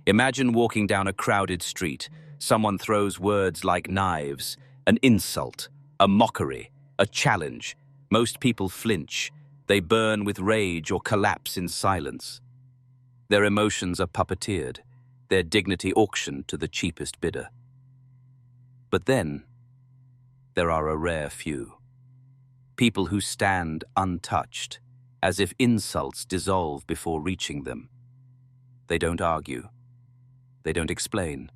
Imagine walking down a crowded street. Someone throws words like knives, an insult, a mockery, a challenge. Most people flinch. They burn with rage or collapse in silence. Their emotions are puppeteered, their dignity auctioned to the cheapest bidder. But then, there are a rare few. People who stand untouched, as if insults dissolve before reaching them. They don't argue. They don't explain.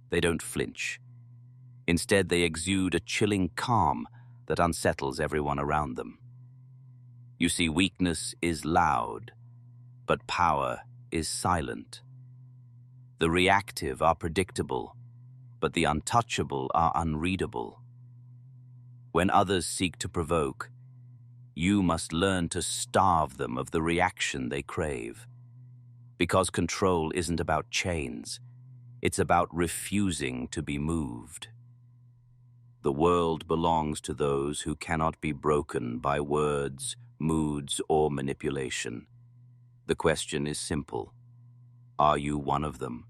They don't flinch. Instead, they exude a chilling calm that unsettles everyone around them. You see, weakness is loud, but power is silent. The reactive are predictable, but the untouchable are unreadable. When others seek to provoke, you must learn to starve them of the reaction they crave. Because control isn't about chains, it's about refusing to be moved. The world belongs to those who cannot be broken by words, moods, or manipulation. The question is simple. Are you one of them?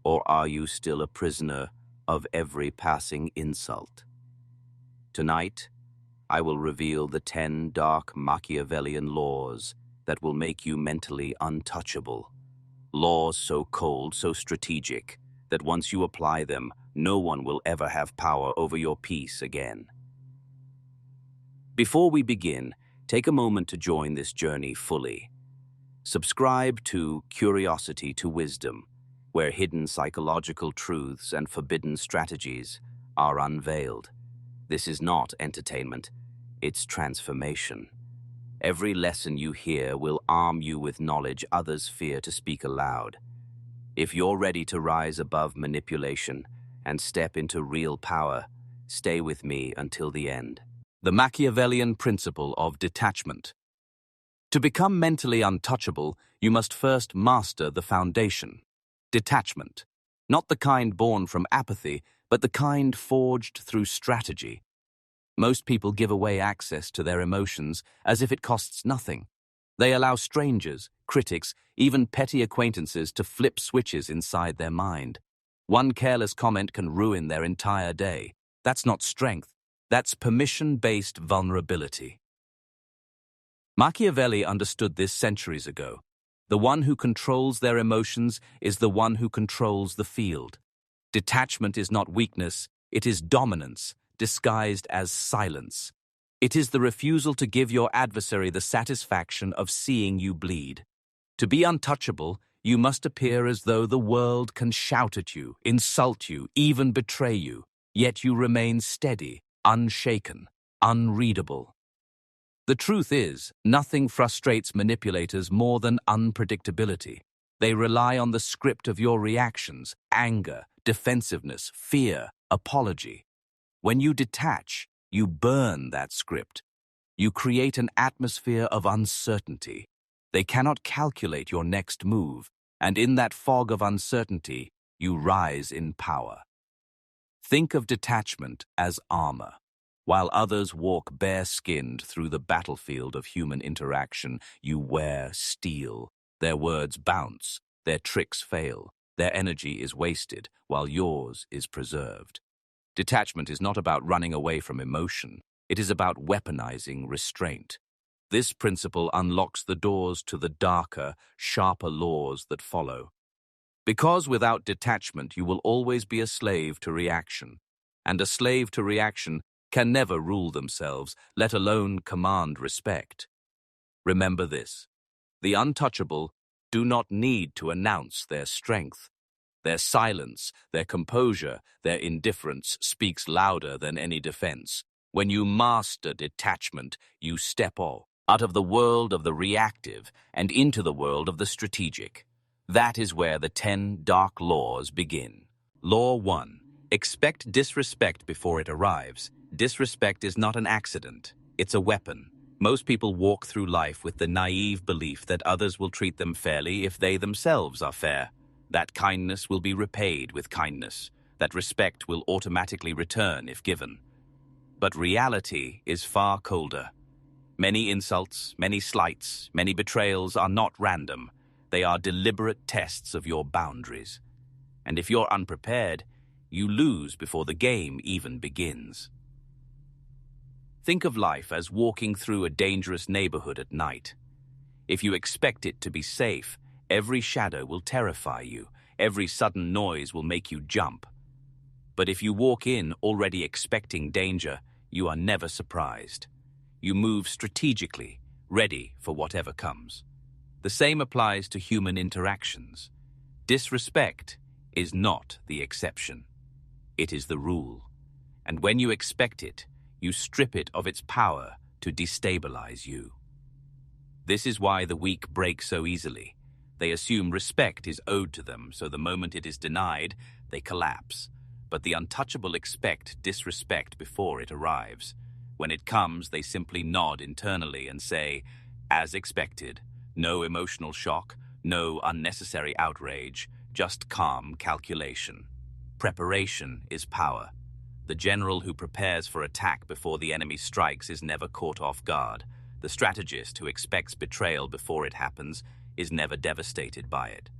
Or are you still a prisoner of every passing insult? Tonight, I will reveal the 10 dark Machiavellian laws that will make you mentally untouchable. Laws so cold, so strategic, that once you apply them, no one will ever have power over your peace again. Before we begin, take a moment to join this journey fully. Subscribe to Curiosity to Wisdom, where hidden psychological truths and forbidden strategies are unveiled. This is not entertainment, it's transformation. Every lesson you hear will arm you with knowledge others fear to speak aloud. If you're ready to rise above manipulation and step into real power, stay with me until the end. The Machiavellian principle of detachment. To become mentally untouchable, you must first master the foundation. Detachment. Not the kind born from apathy, but the kind forged through strategy. Most people give away access to their emotions as if it costs nothing. They allow strangers, critics, even petty acquaintances to flip switches inside their mind. One careless comment can ruin their entire day. That's not strength. That's permission-based vulnerability. Machiavelli understood this centuries ago. The one who controls their emotions is the one who controls the field. Detachment is not weakness, it is dominance, disguised as silence. It is the refusal to give your adversary the satisfaction of seeing you bleed. To be untouchable, you must appear as though the world can shout at you, insult you, even betray you, yet you remain steady, unshaken, unreadable. The truth is, nothing frustrates manipulators more than unpredictability. They rely on the script of your reactions, anger, defensiveness, fear, apology. When you detach, you burn that script. You create an atmosphere of uncertainty. They cannot calculate your next move, and in that fog of uncertainty, you rise in power. Think of detachment as armor. While others walk bare-skinned through the battlefield of human interaction, you wear steel. Their words bounce, their tricks fail, their energy is wasted, while yours is preserved. Detachment is not about running away from emotion. It is about weaponizing restraint. This principle unlocks the doors to the darker, sharper laws that follow. Because without detachment, you will always be a slave to reaction. And a slave to reaction can never rule themselves, let alone command respect. Remember this: the untouchable do not need to announce their strength. Their silence, their composure, their indifference speaks louder than any defense. When you master detachment, you step out of the world of the reactive and into the world of the strategic. That is where the 10 dark laws begin. Law 1. Expect disrespect before it arrives. Disrespect is not an accident, it's a weapon. Most people walk through life with the naive belief that others will treat them fairly if they themselves are fair. That kindness will be repaid with kindness. That respect will automatically return if given. But reality is far colder. Many insults, many slights, many betrayals are not random. They are deliberate tests of your boundaries. And if you're unprepared, you lose before the game even begins. Think of life as walking through a dangerous neighborhood at night. If you expect it to be safe, every shadow will terrify you. Every sudden noise will make you jump. But if you walk in already expecting danger, you are never surprised. You move strategically, ready for whatever comes. The same applies to human interactions. Disrespect is not the exception. It is the rule. And when you expect it, you strip it of its power to destabilize you. This is why the weak break so easily. They assume respect is owed to them, so the moment it is denied, they collapse. But the untouchable expect disrespect before it arrives. When it comes, they simply nod internally and say, as expected, no emotional shock, no unnecessary outrage, just calm calculation. Preparation is power. The general who prepares for attack before the enemy strikes is never caught off guard. The strategist who expects betrayal before it happens is never devastated by it.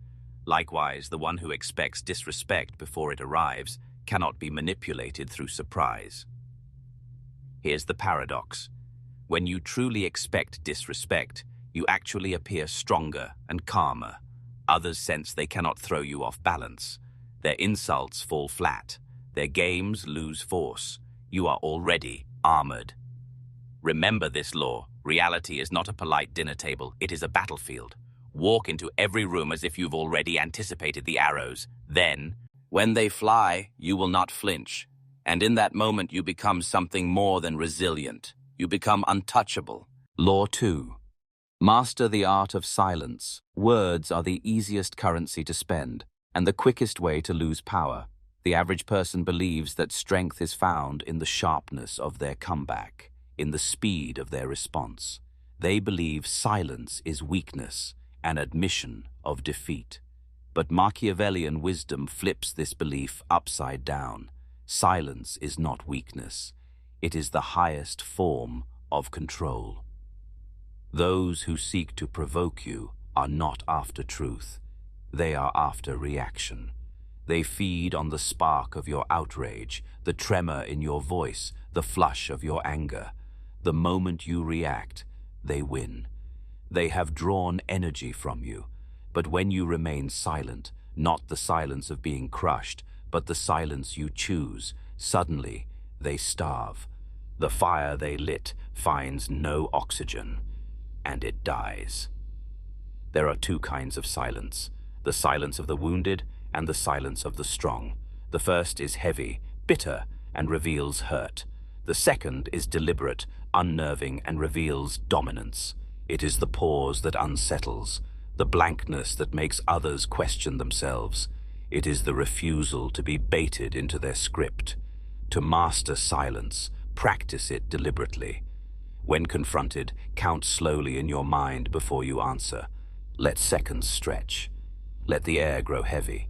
Likewise, the one who expects disrespect before it arrives cannot be manipulated through surprise. Here's the paradox. When you truly expect disrespect, you actually appear stronger and calmer. Others sense they cannot throw you off balance. Their insults fall flat. Their games lose force. You are already armored. Remember this law. Reality is not a polite dinner table. It is a battlefield. Walk into every room as if you've already anticipated the arrows. Then, when they fly, you will not flinch. And in that moment, you become something more than resilient. You become untouchable. Law 2. Master the art of silence. Words are the easiest currency to spend, and the quickest way to lose power. The average person believes that strength is found in the sharpness of their comeback, in the speed of their response. They believe silence is weakness, an admission of defeat. But Machiavellian wisdom flips this belief upside down. Silence is not weakness. It is the highest form of control. Those who seek to provoke you are not after truth. They are after reaction. They feed on the spark of your outrage, the tremor in your voice, the flush of your anger. The moment you react, they win. They have drawn energy from you. But when you remain silent, not the silence of being crushed, but the silence you choose, suddenly they starve. The fire they lit finds no oxygen, and it dies. There are two kinds of silence: the silence of the wounded and the silence of the strong. The first is heavy, bitter, and reveals hurt. The second is deliberate, unnerving, and reveals dominance. It is the pause that unsettles, the blankness that makes others question themselves. It is the refusal to be baited into their script. To master silence, practice it deliberately. When confronted, count slowly in your mind before you answer. Let seconds stretch. Let the air grow heavy.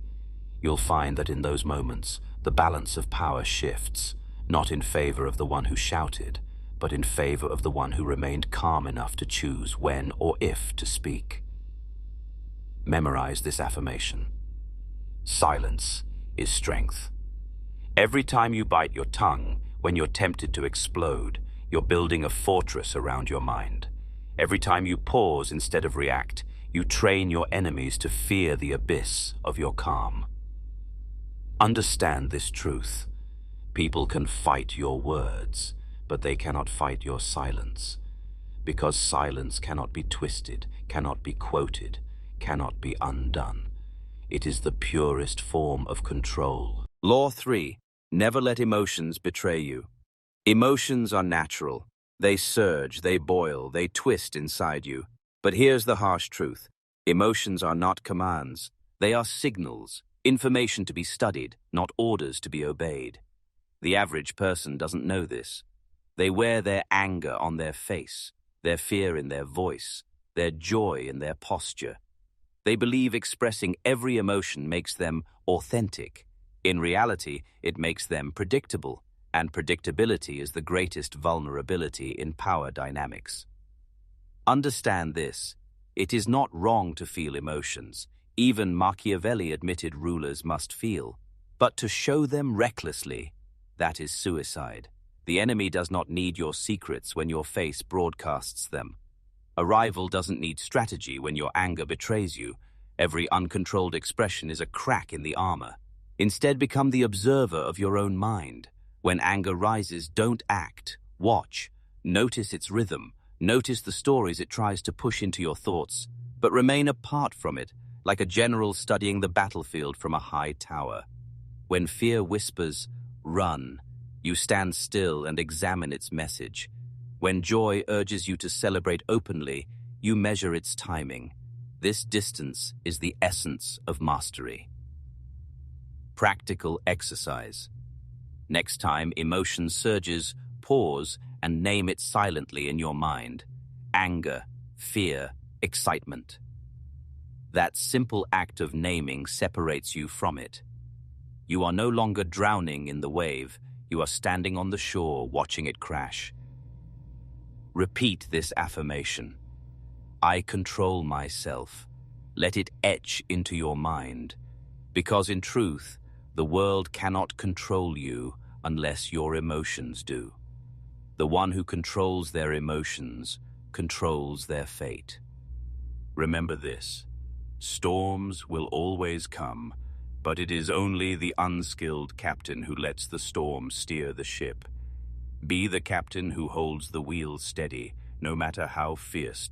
You'll find that in those moments, the balance of power shifts, not in favor of the one who shouted, but in favor of the one who remained calm enough to choose when or if to speak. Memorize this affirmation. Silence is strength. Every time you bite your tongue, when you're tempted to explode, you're building a fortress around your mind. Every time you pause instead of react, you train your enemies to fear the abyss of your calm. Understand this truth. People can fight your words, but they cannot fight your silence. Because silence cannot be twisted, cannot be quoted, cannot be undone. It is the purest form of control. Law 3. Never let emotions betray you. Emotions are natural. They surge, they boil, they twist inside you. But here's the harsh truth. Emotions are not commands. They are signals, information to be studied, not orders to be obeyed. The average person doesn't know this. They wear their anger on their face, their fear in their voice, their joy in their posture. They believe expressing every emotion makes them authentic. In reality, it makes them predictable, and predictability is the greatest vulnerability in power dynamics. Understand this. It is not wrong to feel emotions. Even Machiavelli admitted rulers must feel. But to show them recklessly, that is suicide. The enemy does not need your secrets when your face broadcasts them. A rival doesn't need strategy when your anger betrays you. Every uncontrolled expression is a crack in the armor. Instead, become the observer of your own mind. When anger rises, don't act. Watch. Notice its rhythm. Notice the stories it tries to push into your thoughts, but remain apart from it, like a general studying the battlefield from a high tower. When fear whispers, run, you stand still and examine its message. When joy urges you to celebrate openly, you measure its timing. This distance is the essence of mastery. Practical exercise. Next time emotion surges, pause and name it silently in your mind. Anger, fear, excitement. That simple act of naming separates you from it. You are no longer drowning in the wave. You are standing on the shore watching it crash. Repeat this affirmation. I control myself. Let it etch into your mind. Because in truth, the world cannot control you unless your emotions do. The one who controls their emotions controls their fate. Remember this. Storms will always come, but it is only the unskilled captain who lets the storm steer the ship. Be the captain who holds the wheel steady, no matter how fierce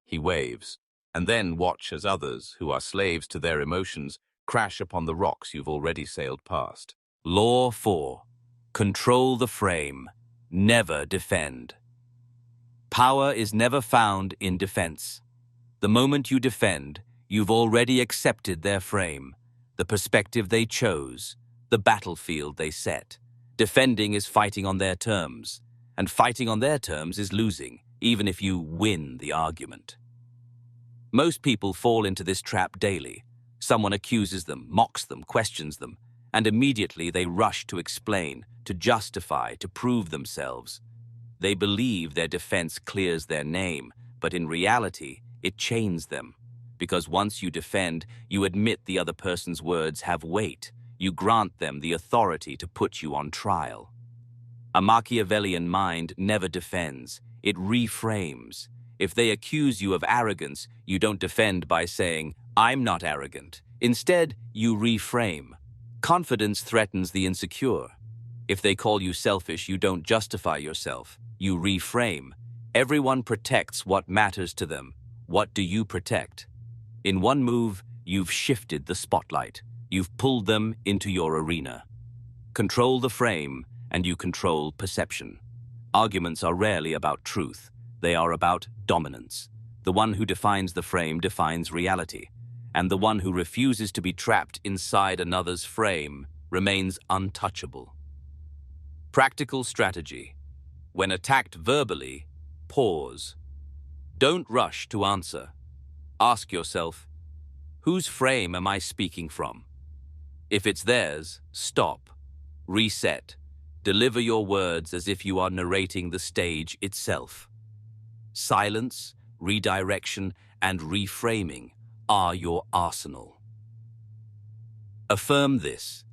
he waves, and then watch as others, who are slaves to their emotions, crash upon the rocks you've already sailed past. Law 4. Control the frame. Never defend. Power is never found in defense. The moment you defend, you've already accepted their frame, the perspective they chose, the battlefield they set. Defending is fighting on their terms, and fighting on their terms is losing, even if you win the argument. Most people fall into this trap daily. Someone accuses them, mocks them, questions them, and immediately they rush to explain, to justify, to prove themselves. They believe their defense clears their name, but in reality, it chains them. Because once you defend, you admit the other person's words have weight. You grant them the authority to put you on trial. A Machiavellian mind never defends. It reframes. If they accuse you of arrogance, you don't defend by saying, I'm not arrogant. Instead, you reframe. Confidence threatens the insecure. If they call you selfish, you don't justify yourself. You reframe. Everyone protects what matters to them. What do you protect? In one move, you've shifted the spotlight. You've pulled them into your arena. Control the frame, and you control perception. Arguments are rarely about truth. They are about dominance. The one who defines the frame defines reality, and the one who refuses to be trapped inside another's frame remains untouchable. Practical strategy. When attacked verbally, pause. Don't rush to answer. Ask yourself, whose frame am I speaking from? If it's theirs, stop. Reset. Deliver your words as if you are narrating the stage itself. Silence, redirection, and reframing are your arsenal. Affirm this.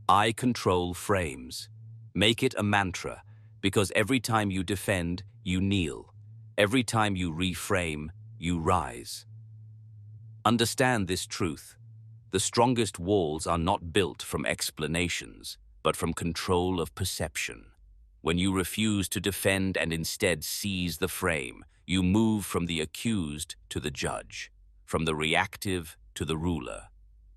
I control frames. Make it a mantra, because every time you defend, you kneel. Every time you reframe, you rise. Understand this truth. The strongest walls are not built from explanations, but from control of perception. When you refuse to defend and instead seize the frame, you move from the accused to the judge, from the reactive to the ruler,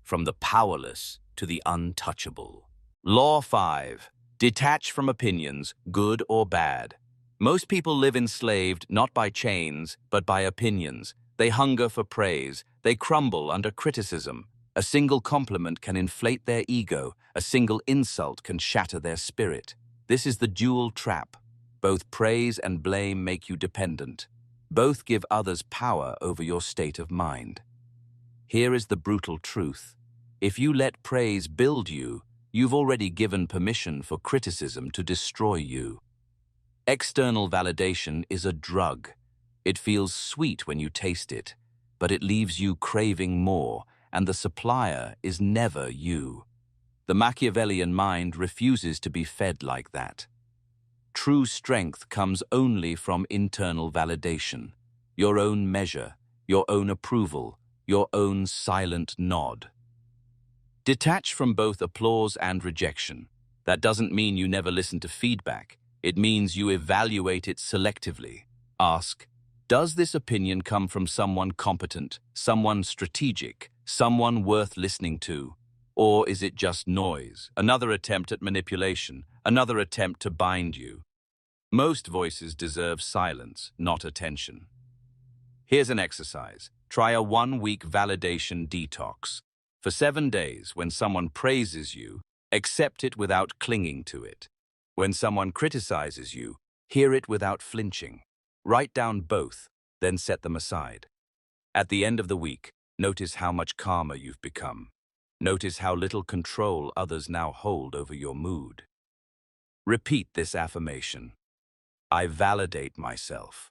from the powerless to the untouchable. Law 5. Detach from opinions, good or bad. Most people live enslaved not by chains, but by opinions. They hunger for praise. They crumble under criticism. A single compliment can inflate their ego. A single insult can shatter their spirit. This is the dual trap. Both praise and blame make you dependent. Both give others power over your state of mind. Here is the brutal truth. If you let praise build you, you've already given permission for criticism to destroy you. External validation is a drug. It feels sweet when you taste it, but it leaves you craving more, and the supplier is never you. The Machiavellian mind refuses to be fed like that. True strength comes only from internal validation, your own measure, your own approval, your own silent nod. Detach from both applause and rejection. That doesn't mean you never listen to feedback. It means you evaluate it selectively. Ask, does this opinion come from someone competent, someone strategic, someone worth listening to? Or is it just noise, another attempt at manipulation, another attempt to bind you? Most voices deserve silence, not attention. Here's an exercise. Try a 1-week validation detox. For 7 days, when someone praises you, accept it without clinging to it. When someone criticizes you, hear it without flinching. Write down both, then set them aside. At the end of the week, notice how much calmer you've become. Notice how little control others now hold over your mood. Repeat this affirmation. I validate myself.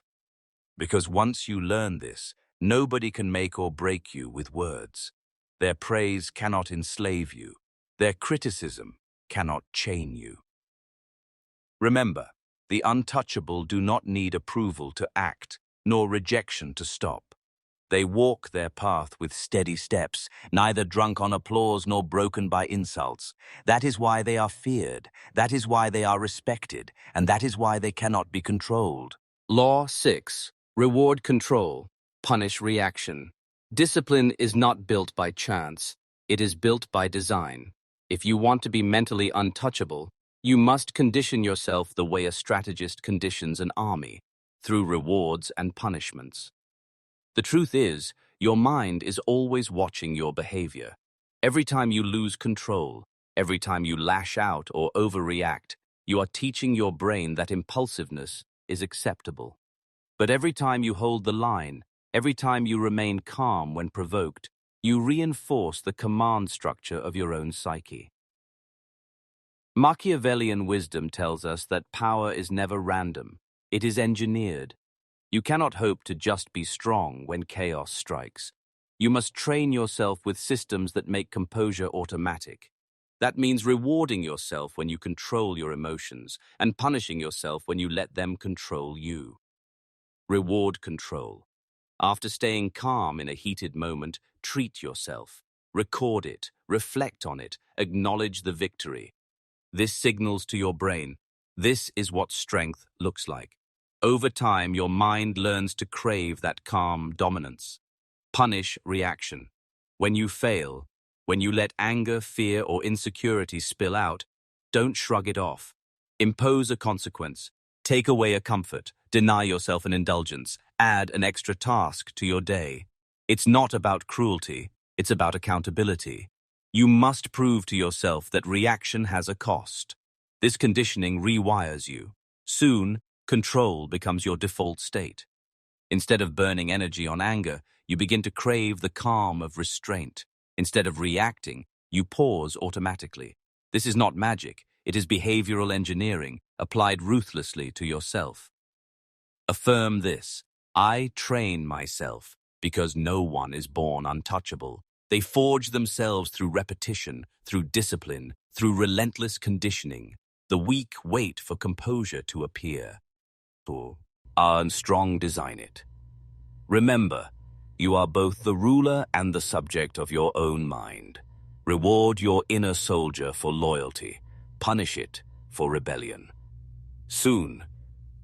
Because once you learn this, nobody can make or break you with words. Their praise cannot enslave you. Their criticism cannot chain you. Remember, the untouchable do not need approval to act, nor rejection to stop. They walk their path with steady steps, neither drunk on applause nor broken by insults. That is why they are feared, that is why they are respected, and that is why they cannot be controlled. Law 6. Reward control, punish reaction. Discipline is not built by chance. It is built by design. If you want to be mentally untouchable, you must condition yourself the way a strategist conditions an army, through rewards and punishments. The truth is, your mind is always watching your behavior. Every time you lose control, every time you lash out or overreact, you are teaching your brain that impulsiveness is acceptable. But every time you hold the line, every time you remain calm when provoked, you reinforce the command structure of your own psyche. Machiavellian wisdom tells us that power is never random. It is engineered. You cannot hope to just be strong when chaos strikes. You must train yourself with systems that make composure automatic. That means rewarding yourself when you control your emotions and punishing yourself when you let them control you. Reward control. After staying calm in a heated moment, treat yourself. Record it, reflect on it, acknowledge the victory. This signals to your brain, this is what strength looks like. Over time, your mind learns to crave that calm dominance. Punish reaction. When you fail, when you let anger, fear, or insecurity spill out, don't shrug it off. Impose a consequence. Take away a comfort. Deny yourself an indulgence. Add an extra task to your day. It's not about cruelty. It's about accountability. You must prove to yourself that reaction has a cost. This conditioning rewires you. Soon, control becomes your default state. Instead of burning energy on anger, you begin to crave the calm of restraint. Instead of reacting, you pause automatically. This is not magic. It is behavioral engineering applied ruthlessly to yourself. Affirm this. I train myself because no one is born untouchable. They forge themselves through repetition, through discipline, through relentless conditioning. The weak wait for composure to appear. Strong design it. Remember, you are both the ruler and the subject of your own mind. Reward your inner soldier for loyalty. Punish it for rebellion. Soon,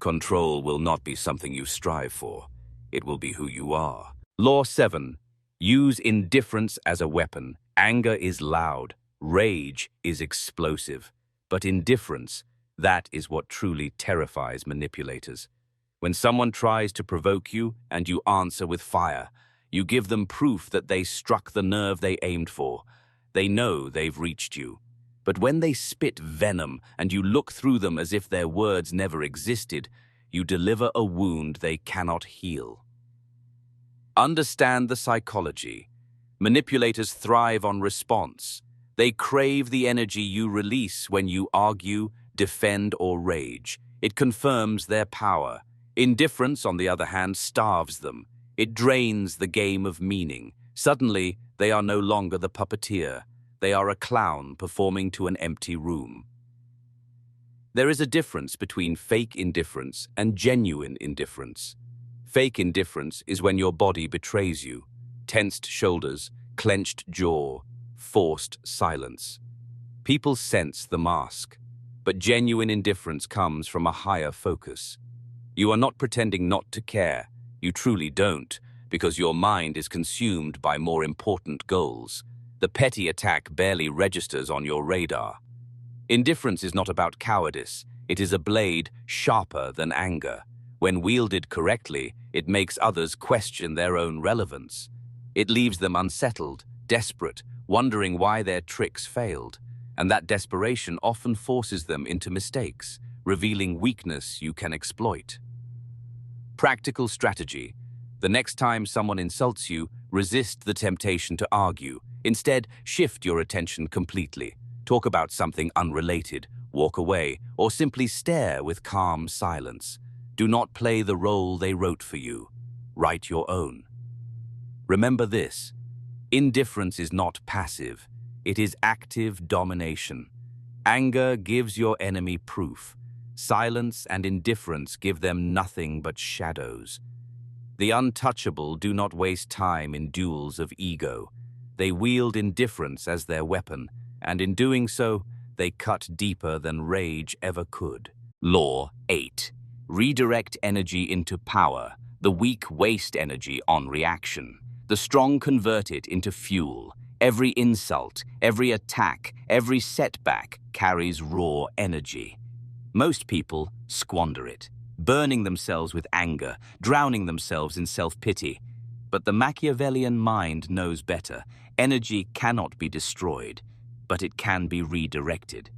control will not be something you strive for. It will be who you are. Law 7. Use indifference as a weapon. Anger is loud. Rage is explosive. But indifference, that is what truly terrifies manipulators. When someone tries to provoke you and you answer with fire, you give them proof that they struck the nerve they aimed for. They know they've reached you. But when they spit venom and you look through them as if their words never existed, you deliver a wound they cannot heal. Understand the psychology. Manipulators thrive on response. They crave the energy you release when you argue, defend, or rage. It confirms their power. Indifference, on the other hand, starves them. It drains the game of meaning. Suddenly, they are no longer the puppeteer. They are a clown performing to an empty room. There is a difference between fake indifference and genuine indifference. Fake indifference is when your body betrays you. Tensed shoulders, clenched jaw, forced silence. People sense the mask, but genuine indifference comes from a higher focus. You are not pretending not to care. You truly don't, because your mind is consumed by more important goals. The petty attack barely registers on your radar. Indifference is not about cowardice. It is a blade sharper than anger. When wielded correctly, it makes others question their own relevance. It leaves them unsettled, desperate, wondering why their tricks failed. And that desperation often forces them into mistakes, revealing weakness you can exploit. Practical strategy. The next time someone insults you, resist the temptation to argue. Instead, shift your attention completely. Talk about something unrelated, walk away, or simply stare with calm silence. Do not play the role they wrote for you. Write your own. Remember this: indifference is not passive. It is active domination. Anger gives your enemy proof. Silence and indifference give them nothing but shadows. The untouchable do not waste time in duels of ego. They wield indifference as their weapon, and in doing so, they cut deeper than rage ever could. Law 8. Redirect energy into power. The weak waste energy on reaction. The strong convert it into fuel. Every insult, every attack, every setback carries raw energy. Most people squander it, burning themselves with anger, drowning themselves in self-pity. But the Machiavellian mind knows better. Energy cannot be destroyed, but it can be redirected.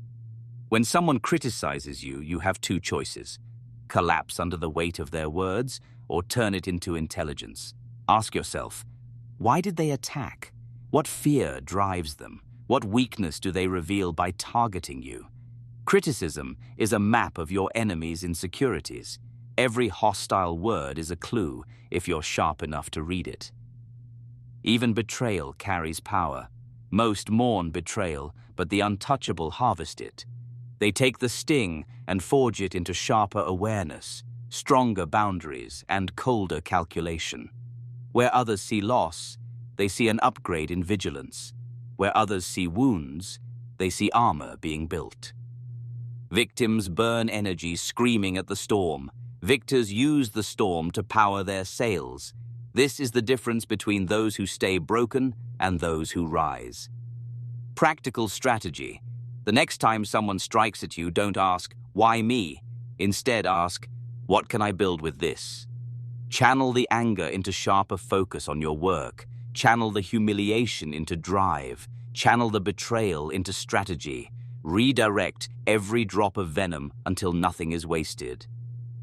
When someone criticizes you, you have two choices: collapse under the weight of their words, or turn it into intelligence. Ask yourself, why did they attack? What fear drives them? What weakness do they reveal by targeting you? Criticism is a map of your enemy's insecurities. Every hostile word is a clue if you're sharp enough to read it. Even betrayal carries power. Most mourn betrayal, but the untouchable harvest it. They take the sting and forge it into sharper awareness, stronger boundaries, and colder calculation. Where others see loss, they see an upgrade in vigilance. Where others see wounds, they see armor being built. Victims burn energy screaming at the storm. Victors use the storm to power their sails. This is the difference between those who stay broken and those who rise. Practical strategy. The next time someone strikes at you, don't ask, "Why me?" Instead ask, "What can I build with this?" Channel the anger into sharper focus on your work. Channel the humiliation into drive. Channel the betrayal into strategy. Redirect every drop of venom until nothing is wasted.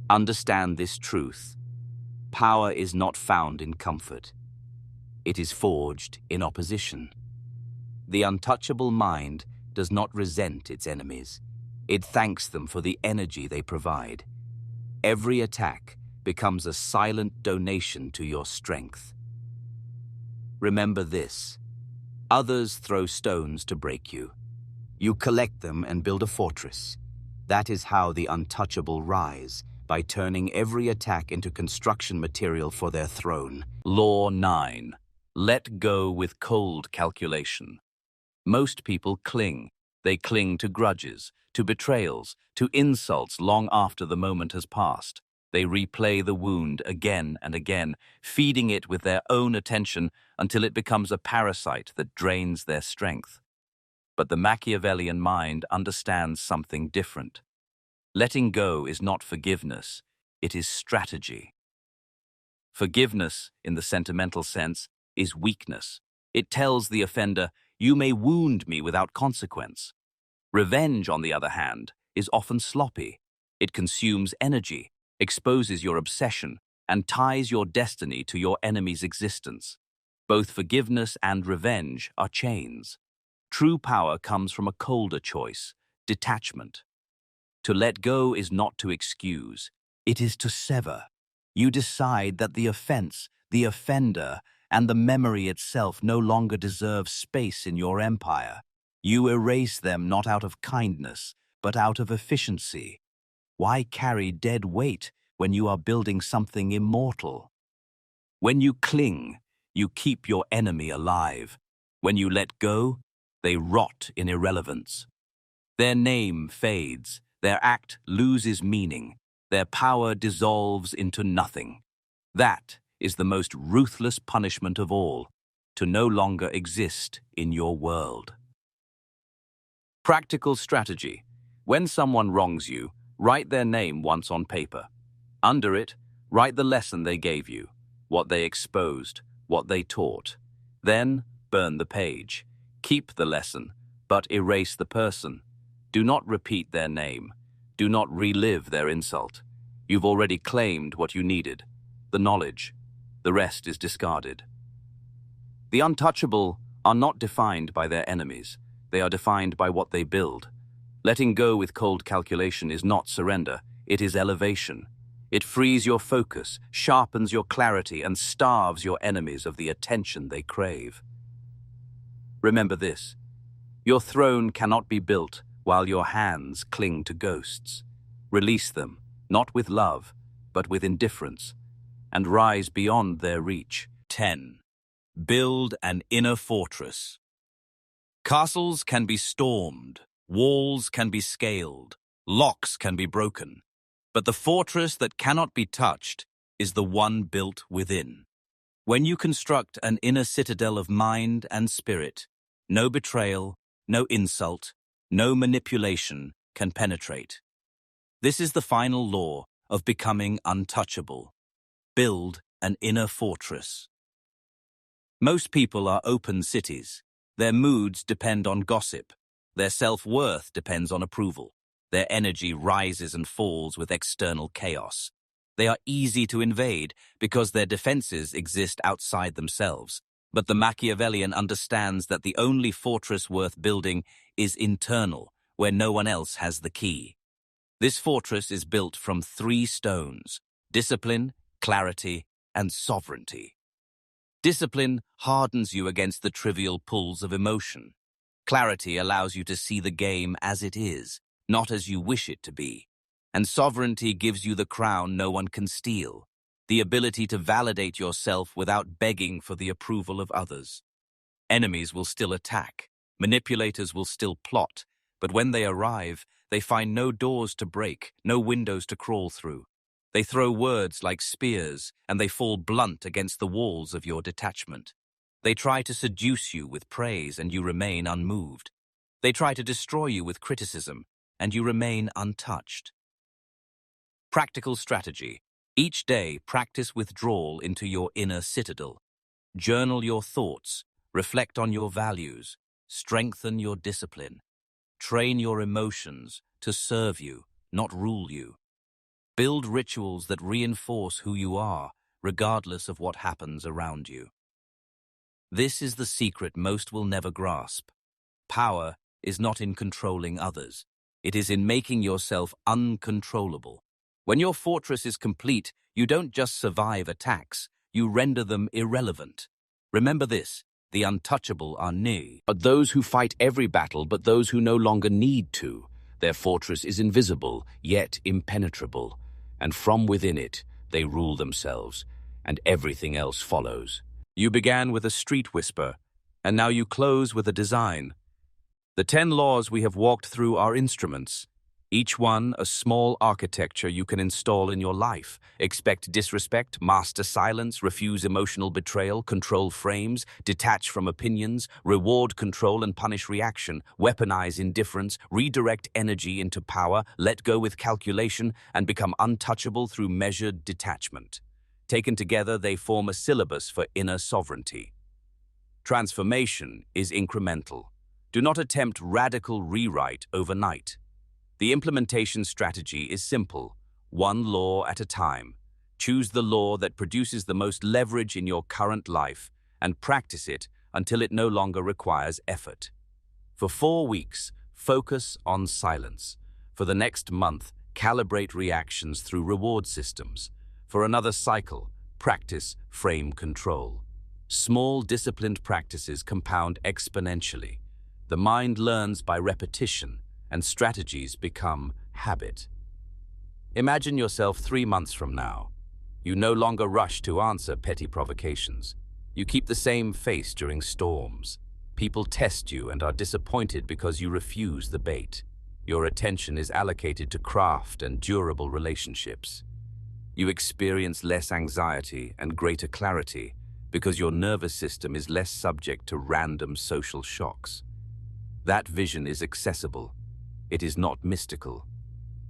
Understand this truth: power is not found in comfort. It is forged in opposition. The untouchable mind does not resent its enemies. It thanks them for the energy they provide. Every attack becomes a silent donation to your strength. Remember this: others throw stones to break you. You collect them and build a fortress. That is how the untouchable rise, by turning every attack into construction material for their throne. Law 9. Let go with cold calculation. Most people cling. They cling to grudges, to betrayals, to insults long after the moment has passed. They replay the wound again and again, feeding it with their own attention until it becomes a parasite that drains their strength. But the Machiavellian mind understands something different. Letting go is not forgiveness, it is strategy. Forgiveness, in the sentimental sense, is weakness. It tells the offender, "You may wound me without consequence." Revenge, on the other hand, is often sloppy. It consumes energy, exposes your obsession, and ties your destiny to your enemy's existence. Both forgiveness and revenge are chains. True power comes from a colder choice: detachment. To let go is not to excuse. It is to sever. You decide that the offense, the offender, and the memory itself no longer deserve space in your empire. You erase them not out of kindness, but out of efficiency. Why carry dead weight when you are building something immortal? When you cling, you keep your enemy alive. When you let go, they rot in irrelevance. Their name fades, their act loses meaning, their power dissolves into nothing. That is the most ruthless punishment of all, to no longer exist in your world. Practical strategy. When someone wrongs you, write their name once on paper. Under it, write the lesson they gave you, what they exposed, what they taught. Then, burn the page. Keep the lesson, but erase the person. Do not repeat their name. Do not relive their insult. You've already claimed what you needed, the knowledge. The rest is discarded. The untouchable are not defined by their enemies. They are defined by what they build. Letting go with cold calculation is not surrender, it is elevation. It frees your focus, sharpens your clarity, and starves your enemies of the attention they crave. Remember this: your throne cannot be built while your hands cling to ghosts. Release them, not with love, but with indifference, and rise beyond their reach. 10. Build an inner fortress. Castles can be stormed, walls can be scaled, locks can be broken, but the fortress that cannot be touched is the one built within. When you construct an inner citadel of mind and spirit, no betrayal, no insult, no manipulation can penetrate. This is the final law of becoming untouchable. Build an inner fortress. Most people are open cities. Their moods depend on gossip. Their self-worth depends on approval. Their energy rises and falls with external chaos. They are easy to invade because their defenses exist outside themselves. But the Machiavellian understands that the only fortress worth building is internal, where no one else has the key. This fortress is built from 3 stones: discipline, clarity, and sovereignty. Discipline hardens you against the trivial pulls of emotion. Clarity allows you to see the game as it is, not as you wish it to be. And sovereignty gives you the crown no one can steal, the ability to validate yourself without begging for the approval of others. Enemies will still attack, manipulators will still plot, but when they arrive, they find no doors to break, no windows to crawl through. They throw words like spears, and they fall blunt against the walls of your detachment. They try to seduce you with praise, and you remain unmoved. They try to destroy you with criticism, and you remain untouched. Practical strategy. Each day, practice withdrawal into your inner citadel. Journal your thoughts, reflect on your values, strengthen your discipline. Train your emotions to serve you, not rule you. Build rituals that reinforce who you are, regardless of what happens around you. This is the secret most will never grasp. Power is not in controlling others. It is in making yourself uncontrollable. When your fortress is complete, you don't just survive attacks, you render them irrelevant. Remember this: the untouchable are not those who fight every battle, but those who no longer need to. Their fortress is invisible, yet impenetrable, and from within it, they rule themselves, and everything else follows. You began with a street whisper, and now you close with a design. The 10 laws we have walked through are instruments, each one a small architecture you can install in your life. Expect disrespect, master silence, refuse emotional betrayal, control frames, detach from opinions, reward control and punish reaction, weaponize indifference, redirect energy into power, let go with calculation, and become untouchable through measured detachment. Taken together, they form a syllabus for inner sovereignty. Transformation is incremental. Do not attempt radical rewrite overnight. The implementation strategy is simple: 1 law at a time. Choose the law that produces the most leverage in your current life and practice it until it no longer requires effort. For 4 weeks, focus on silence. For the next month, Calibrate reactions through reward systems. For another cycle, practice frame control. Small, disciplined practices compound exponentially. The mind learns by repetition, and strategies become habit. Imagine yourself 3 months from now. You no longer rush to answer petty provocations. You keep the same face during storms. People test you and are disappointed because you refuse the bait. Your attention is allocated to craft and durable relationships. You experience less anxiety and greater clarity because your nervous system is less subject to random social shocks. That vision is accessible. It is not mystical.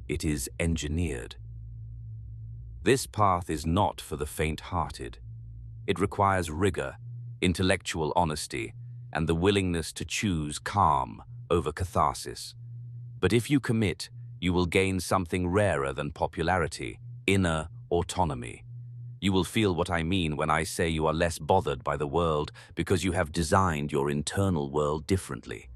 It is engineered. This path is not for the faint-hearted. It requires rigor, intellectual honesty, and the willingness to choose calm over catharsis. But if you commit, you will gain something rarer than popularity: inner autonomy. You will feel what I mean when I say you are less bothered by the world because you have designed your internal world differently.